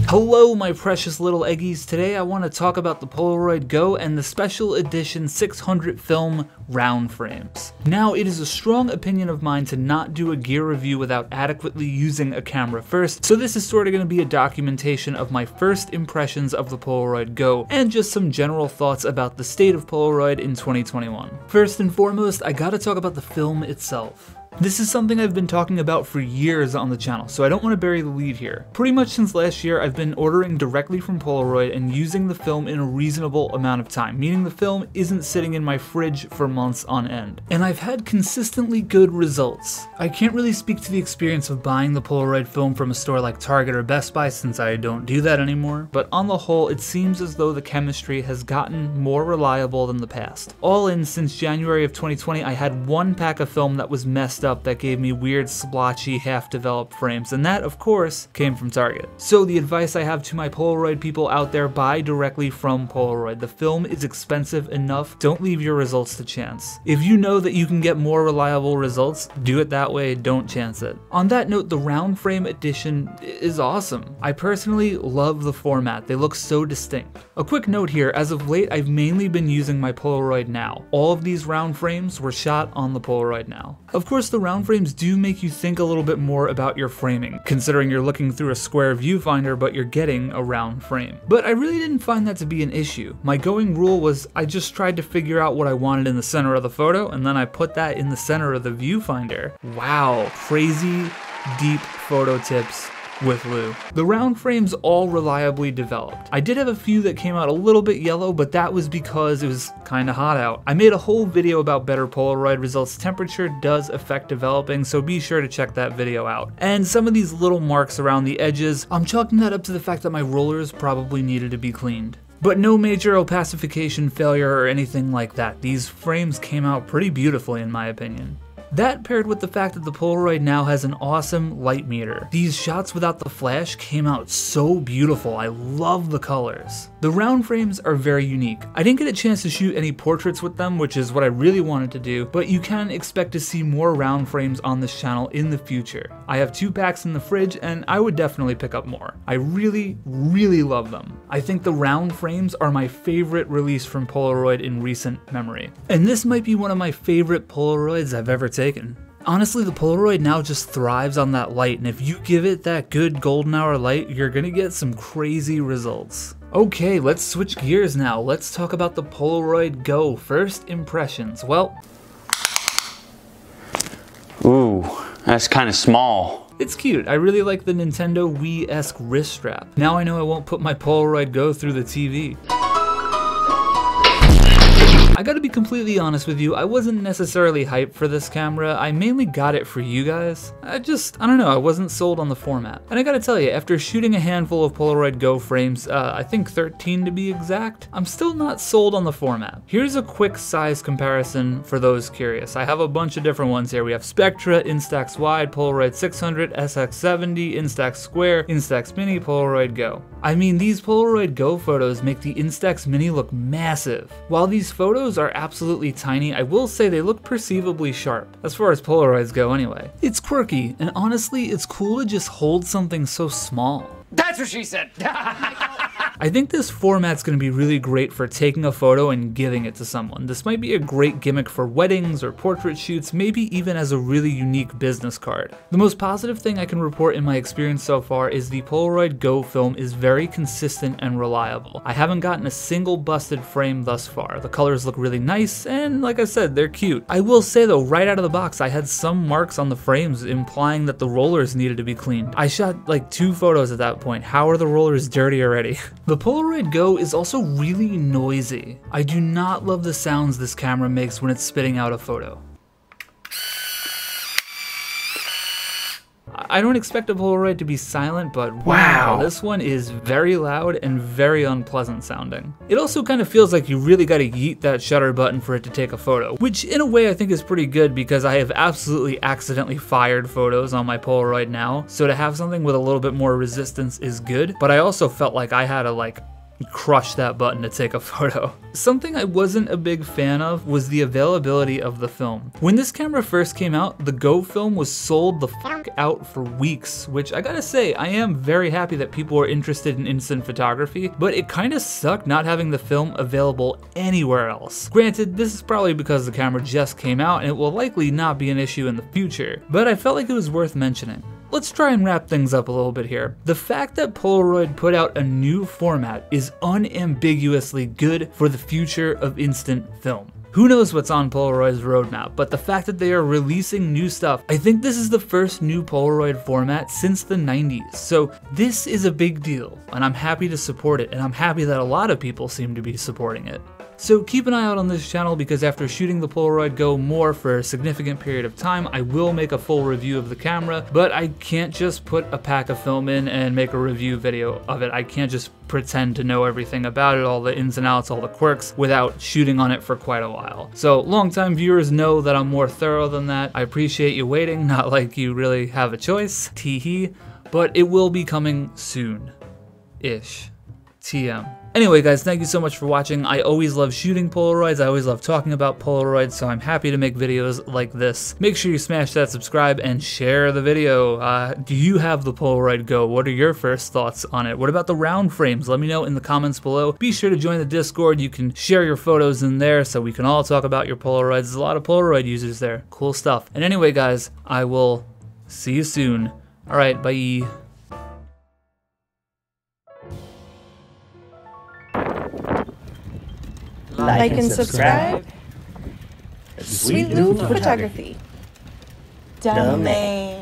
Hello my precious little eggies, today I want to talk about the Polaroid Go and the special edition 600 film round frames. Now it is a strong opinion of mine to not do a gear review without adequately using a camera first, so this is sort of going to be a documentation of my first impressions of the Polaroid Go and just some general thoughts about the state of Polaroid in 2021. First and foremost, I gotta talk about the film itself. This is something I've been talking about for years on the channel, so I don't want to bury the lead here. Pretty much since last year, I've been ordering directly from Polaroid and using the film in a reasonable amount of time, meaning the film isn't sitting in my fridge for months on end. And I've had consistently good results. I can't really speak to the experience of buying the Polaroid film from a store like Target or Best Buy since I don't do that anymore, but on the whole, it seems as though the chemistry has gotten more reliable than the past. All in, since January of 2020, I had one pack of film that was messed up that gave me weird splotchy half-developed frames, and that of course came from Target. So the advice I have to my Polaroid people out there, buy directly from Polaroid. The film is expensive enough, don't leave your results to chance. If you know that you can get more reliable results, do it that way, don't chance it. On that note, the round frame edition is awesome. I personally love the format, they look so distinct. A quick note here, as of late I've mainly been using my Polaroid Now. All of these round frames were shot on the Polaroid Now. Of course the round frames do make you think a little bit more about your framing, considering you're looking through a square viewfinder but you're getting a round frame. But I really didn't find that to be an issue. My going rule was I just tried to figure out what I wanted in the center of the photo and then I put that in the center of the viewfinder. Wow, crazy deep photo tips with Lou. The round frames all reliably developed. I did have a few that came out a little bit yellow, but that was because it was kinda hot out. I made a whole video about better Polaroid results. Temperature does affect developing, so be sure to check that video out. And some of these little marks around the edges, I'm chalking that up to the fact that my rollers probably needed to be cleaned. But no major opacification failure or anything like that. These frames came out pretty beautifully in my opinion. That paired with the fact that the Polaroid Now has an awesome light meter. These shots without the flash came out so beautiful, I love the colors. The round frames are very unique. I didn't get a chance to shoot any portraits with them, which is what I really wanted to do, but you can expect to see more round frames on this channel in the future. I have 2 packs in the fridge and I would definitely pick up more. I really love them. I think the round frames are my favorite release from Polaroid in recent memory. And this might be one of my favorite Polaroids I've ever taken. Honestly, the Polaroid Now just thrives on that light, and if you give it that good golden hour light, you're gonna get some crazy results. Okay, let's switch gears now. Let's talk about the Polaroid Go. First impressions. Well, ooh, that's kind of small. It's cute. I really like the Nintendo Wii-esque wrist strap. Now I know I won't put my Polaroid Go through the TV. I gotta be completely honest with you, I wasn't necessarily hyped for this camera. I mainly got it for you guys. I don't know, I wasn't sold on the format. And I gotta tell you, after shooting a handful of Polaroid Go frames, I think 13 to be exact, I'm still not sold on the format. Here's a quick size comparison for those curious. I have a bunch of different ones here. We have Spectra, Instax Wide, Polaroid 600, SX70, Instax Square, Instax Mini, Polaroid Go. I mean, these Polaroid Go photos make the Instax Mini look massive. While these photos are absolutely tiny, I will say they look perceivably sharp, as far as Polaroids go anyway. It's quirky, and honestly, it's cool to just hold something so small. That's what she said! I think this format's gonna be really great for taking a photo and giving it to someone. This might be a great gimmick for weddings or portrait shoots, maybe even as a really unique business card. The most positive thing I can report in my experience so far is the Polaroid Go film is very consistent and reliable. I haven't gotten a single busted frame thus far. The colors look really nice, and like I said, they're cute. I will say though, right out of the box, I had some marks on the frames implying that the rollers needed to be cleaned. I shot like 2 photos at that point. How are the rollers dirty already? The Polaroid Go is also really noisy. I do not love the sounds this camera makes when it's spitting out a photo. I don't expect a Polaroid to be silent, but wow, this one is very loud and very unpleasant sounding. It also kind of feels like you really gotta yeet that shutter button for it to take a photo, which in a way I think is pretty good because I have absolutely accidentally fired photos on my Polaroid Now, so to have something with a little bit more resistance is good, but I also felt like I had to crush that button to take a photo. Something I wasn't a big fan of was the availability of the film. When this camera first came out, the Go film was sold the fuck out for weeks, which I gotta say, I am very happy that people are interested in instant photography, but it kinda sucked not having the film available anywhere else. Granted, this is probably because the camera just came out and it will likely not be an issue in the future, but I felt like it was worth mentioning. Let's try and wrap things up a little bit here. The fact that Polaroid put out a new format is unambiguously good for the future of instant film. Who knows what's on Polaroid's roadmap, but the fact that they are releasing new stuff, I think this is the first new Polaroid format since the 90s. So this is a big deal, and I'm happy to support it, and I'm happy that a lot of people seem to be supporting it. So keep an eye out on this channel, because after shooting the Polaroid Go more for a significant period of time, I will make a full review of the camera, but I can't just put a pack of film in and make a review video of it. I can't just pretend to know everything about it, all the ins and outs, all the quirks, without shooting on it for quite a while. So longtime viewers know that I'm more thorough than that. I appreciate you waiting, not like you really have a choice, tee-hee, but it will be coming soon-ish. TM. Anyway guys, thank you so much for watching. I always love shooting Polaroids, I always love talking about Polaroids, so I'm happy to make videos like this. Make sure you smash that subscribe and share the video. Do you have the Polaroid Go? What are your first thoughts on it? What about the round frames? Let me know in the comments below. Be sure to join the Discord. You can share your photos in there so we can all talk about your Polaroids. There's a lot of Polaroid users there. Cool stuff. And anyway guys, I will see you soon. Alright, bye. Like and subscribe. Sweet Loop Photography. Dumb man.